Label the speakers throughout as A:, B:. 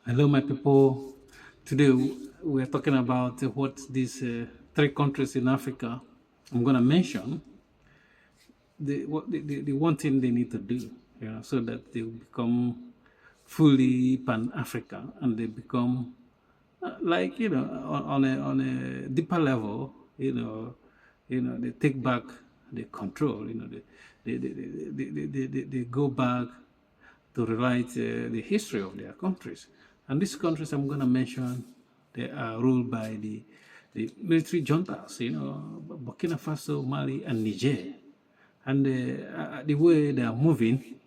A: Hello, my people. Today we're talking about what these three countries in Africa I'm going to mention. The one thing they need to do, so that they become fully Pan-African and they become like on a deeper level. They take back the control. They go back to rewrite the history of their countries. And these countries I'm going to mention, they are ruled by the military juntas, Burkina Faso, Mali, and Niger. And the way they are moving,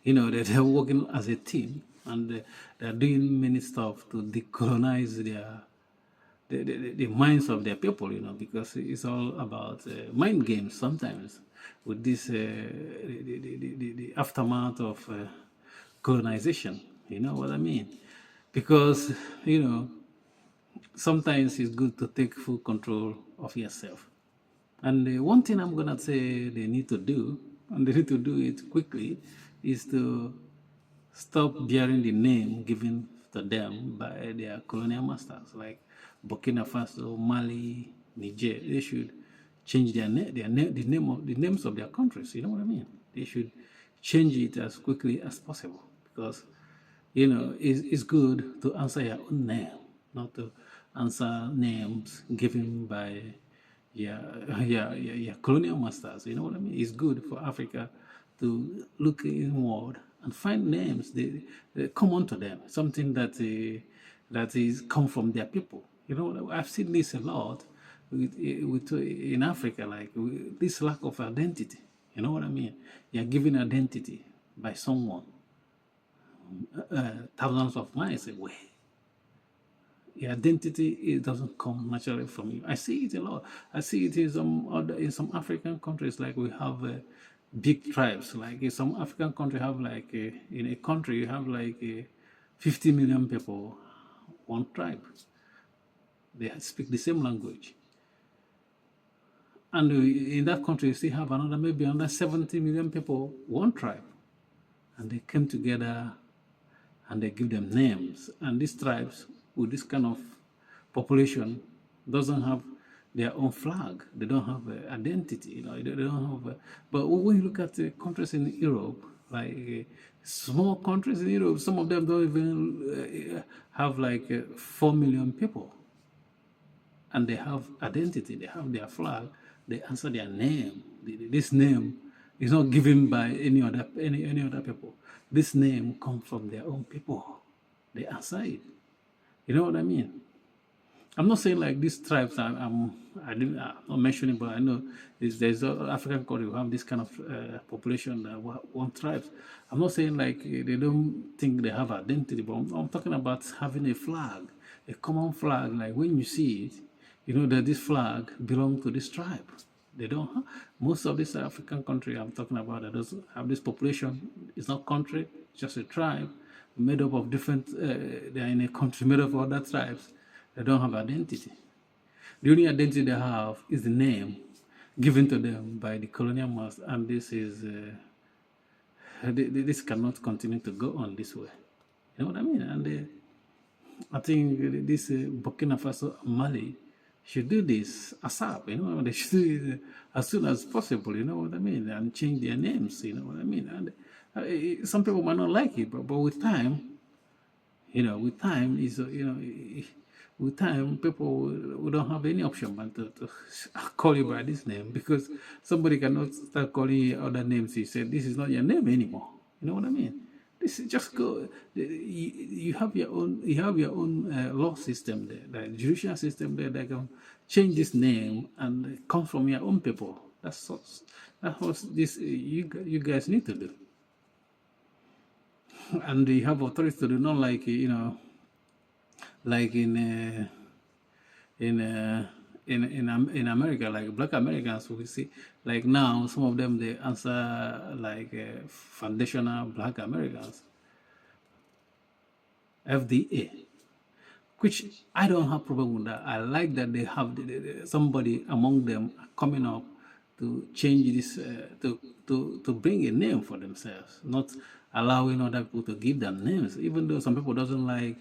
A: they're working as a team and they're doing many stuff to decolonize the minds of their people, because it's all about mind games sometimes with this the aftermath of colonization. You know what I mean? Because sometimes it's good to take full control of yourself. And the one thing I'm gonna say they need to do, and they need to do it quickly, is to stop bearing the name given to them by their colonial masters, like Burkina Faso, Mali, Niger. They should change the names of their countries. You know what I mean? They should change it as quickly as possible because it's good to answer your own name, not to answer names given by your colonial masters. You know what I mean? It's good for Africa to look inward and find names they common to them, something that is come from their people. I've seen this a lot with in Africa, like this lack of identity. You know what I mean? You're given identity by someone thousands of miles away. Your identity, it doesn't come naturally from you. I see it a lot. I see it in some African countries, like we have big tribes. Like in some African country have like in a country you have like 50 million people, one tribe. They speak the same language. And in that country you still have maybe another 70 million people, one tribe. And they came together and they give them names. And these tribes with this kind of population doesn't have their own flag. They don't have identity. They don't have. But when you look at the countries in Europe, like small countries in Europe, some of them don't even have like 4 million people, and they have identity. They have their flag. They answer their name. This name is not given by any other people. This name comes from their own people. They answer it. You know what I mean? I'm not saying like these tribes. I'm not mentioning, but I know there's African country who have this kind of population that want tribes. I'm not saying like they don't think they have identity, but I'm talking about having a flag, a common flag. Like when you see it, you know that this flag belongs to this tribe. They don't have, most of this African country I'm talking about that doesn't have this population. It's not country, it's just a tribe made up of different. They're in a country made up of other tribes. They don't have identity. The only identity they have is the name given to them by the colonial master, and this is this cannot continue to go on this way. You know what I mean? And I think this Burkina Faso, Mali should do this ASAP. They should do it as soon as possible. You know what I mean? And change their names. You know what I mean? And some people might not like it, but with time, with time is with time, people will don't have any option but to call you by this name because somebody cannot start calling you other names. He said, "This is not your name anymore." You know what I mean? This is just go. You have your own. You have your own law system there, the judicial system there that can change this name and it comes from your own people. That's what this you guys need to do, and you have authority to do. Not like like in America, like Black Americans, we see like now some of them they answer like foundational Black Americans, FDA, which I don't have problem with that. I like that they have somebody among them coming up to change this to bring a name for themselves, not allowing other people to give them names, even though some people doesn't like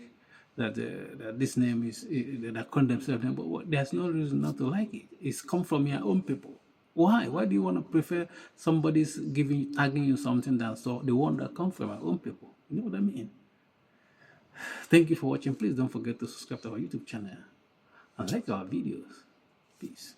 A: that, that this name is that call themselves name, but there's no reason not to like it. It's come from your own people. Why? Why do you want to prefer somebody's tagging you something than so the one that come from your own people? You know what I mean? Thank you for watching. Please don't forget to subscribe to our YouTube channel and like our videos. Peace.